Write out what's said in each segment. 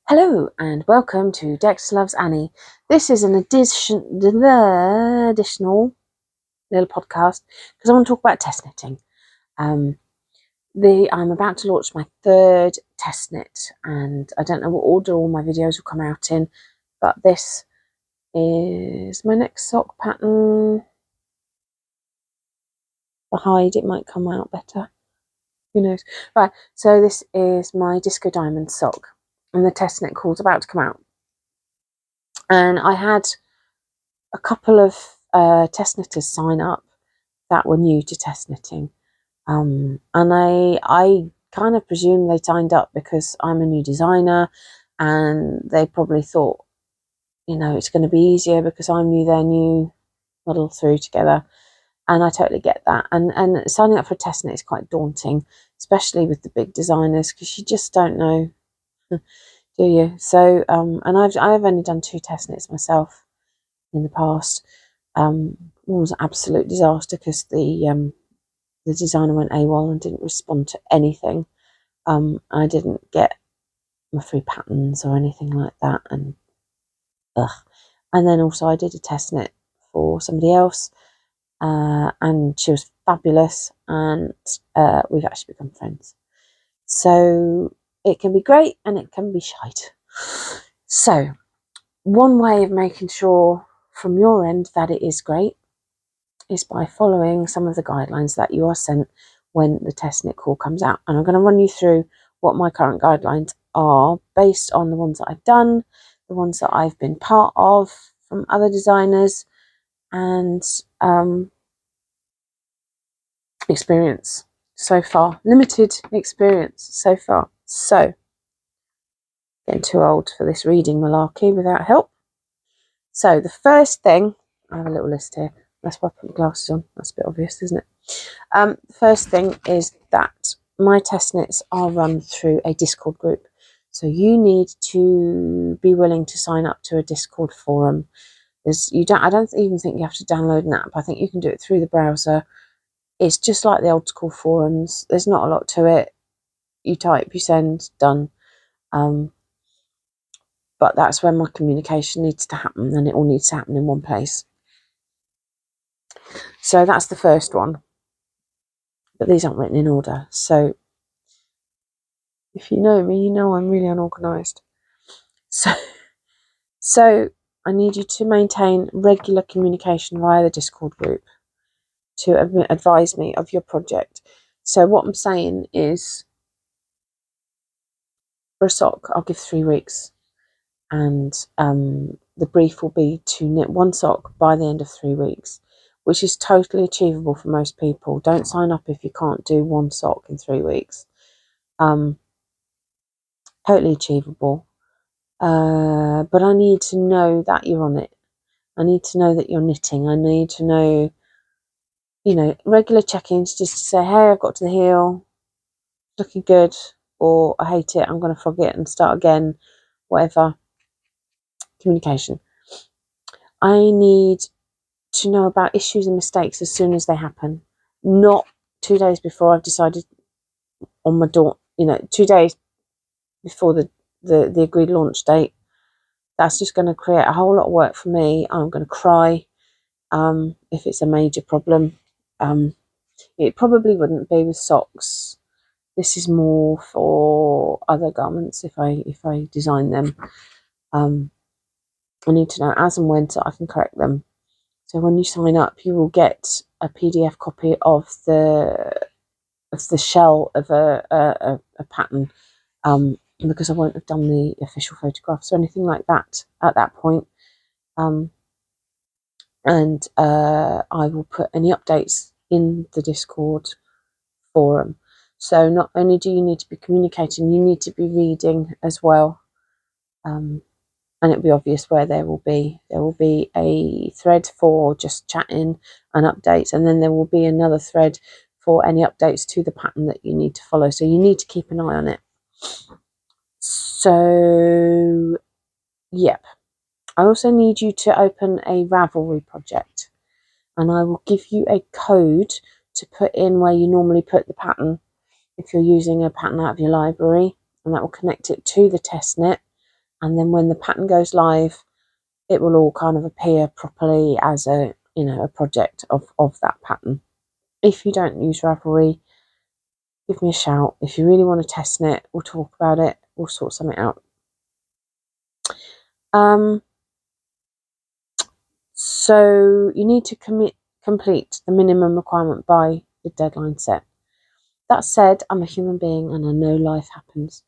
Hello and welcome to Dex Loves Annie. This is an additional little podcast because I want to talk about test knitting. I'm about to launch my third test knit, and I don't know what order all my videos will come out in, but this is my next sock pattern. The hide, it might come out better. Who knows? Right, so this is my Disco Diamond sock, and the test knit call's about to come out. And I had a couple of test knitters sign up that were new to test knitting, and I kind of presume they signed up because I'm a new designer, and they probably thought, it's going to be easier because I'm new, they're new, muddle through together. And I totally get that. And signing up for a test knit is quite daunting, especially with the big designers, because you just don't know, do you? So and I've only done 2 test knits myself in the past. One was an absolute disaster because the designer went AWOL and didn't respond to anything. I didn't get my free patterns or anything like that, and then also I did a test knit for somebody else, and she was fabulous, and we've actually become friends. So it can be great and it can be shite. So one way of making sure from your end that it is great is by following some of the guidelines that you are sent when the test knit call comes out. And I'm going to run you through what my current guidelines are based on the ones that I've done, the ones that I've been part of from other designers, and experience so far. Limited experience so far. So, getting too old for this reading malarkey without help. So the first thing, I have a little list here. That's why I put my glasses on. That's a bit obvious, isn't it? The first thing is that my test knits are run through a Discord group. So you need to be willing to sign up to a Discord forum. I don't even think you have to download an app. I think you can do it through the browser. It's just like the old school forums. There's not a lot to it. You type, you send, done. But that's where my communication needs to happen, and it all needs to happen in one place. So that's the first one. But these aren't written in order. So if you know me, you know I'm really unorganised. So I need you to maintain regular communication via the Discord group to advise me of your project. So what I'm saying is, for a sock, I'll give 3 weeks, and the brief will be to knit 1 sock by the end of 3 weeks, which is totally achievable for most people. Don't sign up if you can't do 1 sock in 3 weeks. Totally achievable. But I need to know that you're on it. I need to know that you're knitting. I need to know, regular check-ins just to say, hey, I've got to the heel, looking good, or I hate it, I'm going to frog it and start again, whatever. Communication. I need to know about issues and mistakes as soon as they happen, not 2 days before I've decided on my 2 days before the agreed launch date. That's just going to create a whole lot of work for me. I'm going to cry if it's a major problem. It probably wouldn't be with socks. This is more for other garments if I design them. I need to know as and when so I can correct them. So when you sign up, you will get a PDF copy of the shell of a pattern, because I won't have done the official photographs or anything like that at that point. And I will put any updates in the Discord forum. So not only do you need to be communicating, you need to be reading as well. And it'll be obvious where there will be a thread for just chatting and updates, and then there will be another thread for any updates to the pattern that you need to follow. So you need to keep an eye on it. So, yep. I also need you to open a Ravelry project, and I will give you a code to put in where you normally put the pattern if you're using a pattern out of your library, and that will connect it to the test knit. and then when the pattern goes live, it will all kind of appear properly as a project of that pattern. If you don't use Ravelry, give me a shout. If you really want to test it, we'll talk about it. We'll sort something out. So you need to complete the minimum requirement by the deadline set. That said, I'm a human being and I know life happens.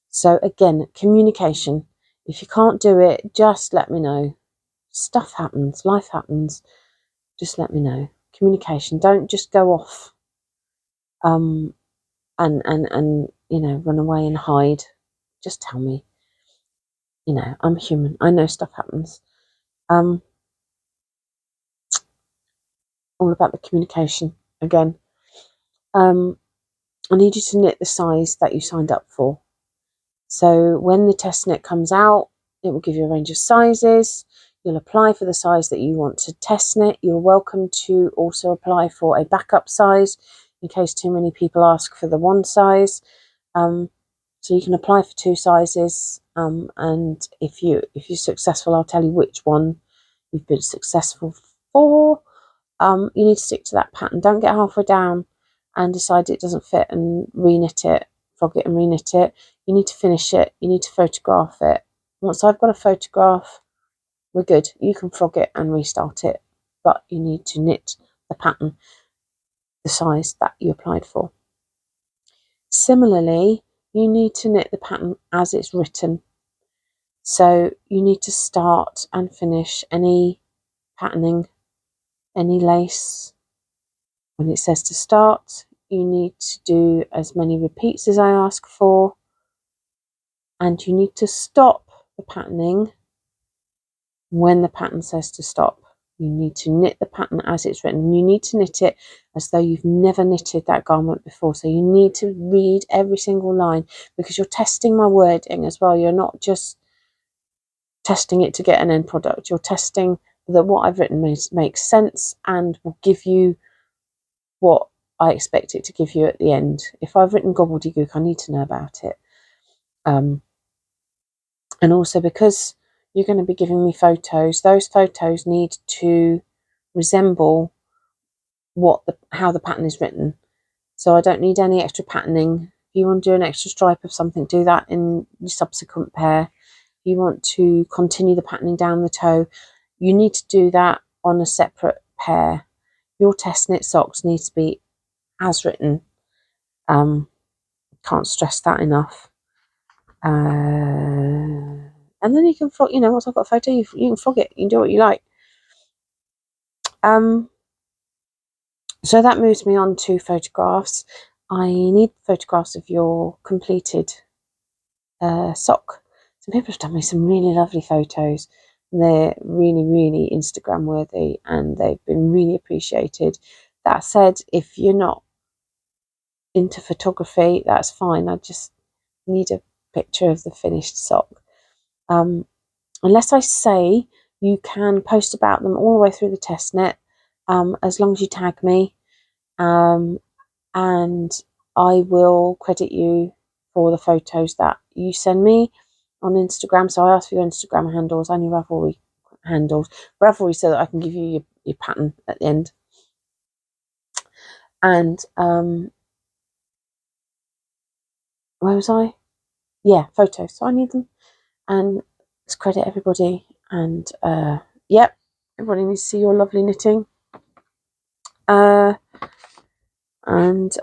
So again, communication. If you can't do it, just let me know. Stuff happens, life happens. Just let me know. Communication. Don't just go off and run away and hide. Just tell me. I'm human. I know stuff happens. All about the communication again. I need you to knit the size that you signed up for. So when the test knit comes out, it will give you a range of sizes. You'll apply for the size that you want to test knit. You're welcome to also apply for a backup size in case too many people ask for the one size. So you can apply for 2 sizes, and if you're successful, I'll tell you which one you've been successful for. You need to stick to that pattern. Don't get halfway down and decide it doesn't fit and reknit it, frog it and reknit it. You need to finish it. You need to photograph it. Once I've got a photograph, we're good. You can frog it and restart it, but you need to knit the pattern the size that you applied for. Similarly, you need to knit the pattern as it's written. So you need to start and finish any patterning, any lace. When it says to start, you need to do as many repeats as I ask for, and you need to stop the patterning when the pattern says to stop. You need to knit the pattern as it's written. You need to knit it as though you've never knitted that garment before. So you need to read every single line, because you're testing my wording as well. You're not just testing it to get an end product. You're testing that what I've written makes sense and will give you what I expect it to give you at the end. If I've written gobbledygook, I need to know about it. And also, because you're going to be giving me photos, those photos need to resemble how the pattern is written. So I don't need any extra patterning. If you want to do an extra stripe of something, do that in your subsequent pair. If you want to continue the patterning down the toe, you need to do that on a separate pair. Your test knit socks need to be as written. Can't stress that enough. And then you can frog, once I've got a photo, you can frog it. You can do what you like. So that moves me on to photographs. I need photographs of your completed sock. Some people have done me some really lovely photos. They're really, really Instagram worthy, and they've been really appreciated. That said, if you're not into photography, that's fine. I just need a picture of the finished sock. Unless I say, you can post about them all the way through the test knit, as long as you tag me, and I will credit you for the photos that you send me on Instagram. So I ask for your Instagram handles and your Ravelry handles. Ravelry so that I can give you your pattern at the end. And where was I? Yeah, photos. So I need them, and let's credit everybody. And yep, everybody needs to see your lovely knitting. And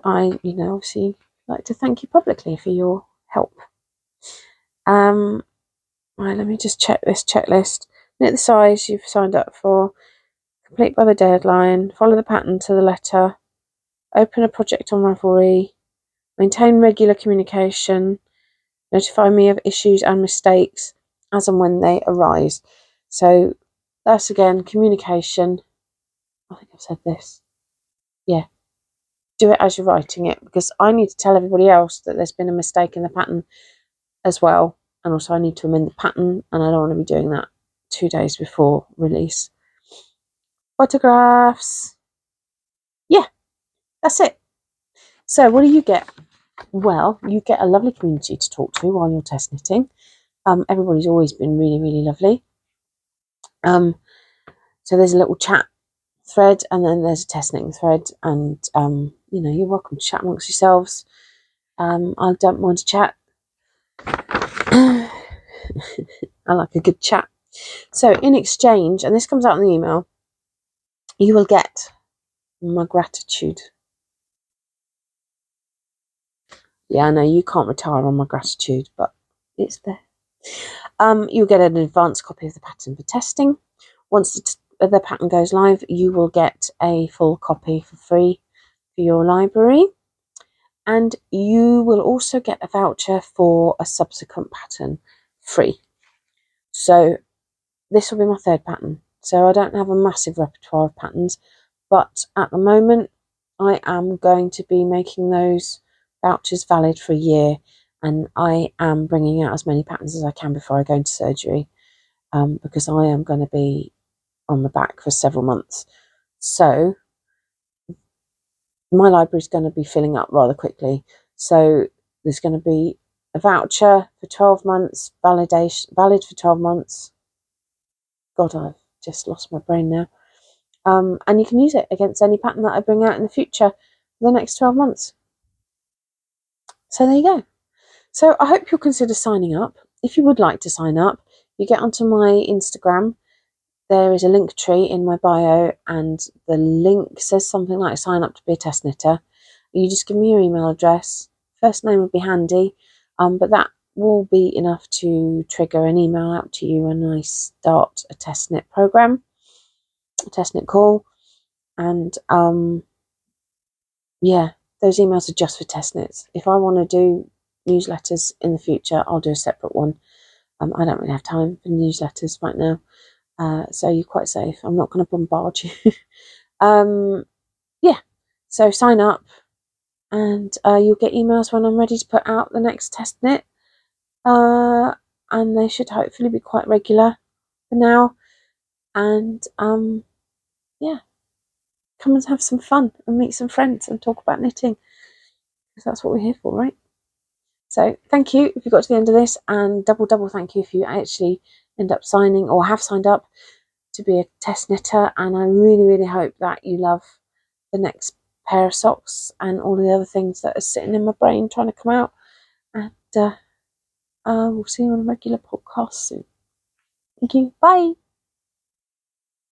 I, obviously like to thank you publicly for your help. Right, let me just check this checklist. Knit the size you've signed up for. Complete by the deadline. Follow the pattern to the letter. Open a project on Ravelry. Maintain regular communication. Notify me of issues and mistakes as and when they arise. So that's again communication. I think I've said this. Yeah. Do it as you're writing it, because I need to tell everybody else that there's been a mistake in the pattern as well. And also I need to amend the pattern, and I don't want to be doing that 2 days before release. Photographs. Yeah, that's it. So what do you get? Well, you get a lovely community to talk to while you're test knitting. Everybody's always been really, really lovely. So there's a little chat thread, and then there's a test knitting thread, and you know, you're welcome to chat amongst yourselves. I don't mind to chat. I like a good chat. So in exchange, and this comes out in the email, you will get my gratitude. Yeah, I know you can't retire on my gratitude, but it's there. You'll get an advanced copy of the pattern for testing. Once the pattern goes live, you will get a full copy for free for your library. And you will also get a voucher for a subsequent pattern free. So this will be my third pattern. So I don't have a massive repertoire of patterns, but at the moment I am going to be making those vouchers valid for a year, and I am bringing out as many patterns as I can before I go into surgery, because I am going to be on my back for several months. So my library is going to be filling up rather quickly. So there's going to be a voucher for 12 months, valid for 12 months. God, I've just lost my brain now. And you can use it against any pattern that I bring out in the future for the next 12 months. So there you go. So I hope you'll consider signing up. If you would like to sign up, you get onto my Instagram. There is a link tree in my bio, and the link says something like sign up to be a test knitter. You just give me your email address. First name would be handy, but that will be enough to trigger an email out to you when I start a test knit program, a test knit call. And yeah, those emails are just for test knits. If I want to do newsletters in the future, I'll do a separate one. I don't really have time for newsletters right now. So you're quite safe. I'm not going to bombard you. Yeah, so sign up, and you'll get emails when I'm ready to put out the next test knit. And they should hopefully be quite regular for now. And yeah, come and have some fun and meet some friends and talk about knitting, because that's what we're here for, right? So thank you if you got to the end of this, and double thank you if you actually end up signing or have signed up to be a test knitter. And I really hope that you love the next pair of socks and all the other things that are sitting in my brain trying to come out. And we'll see you on a regular podcast soon. Thank you. Bye.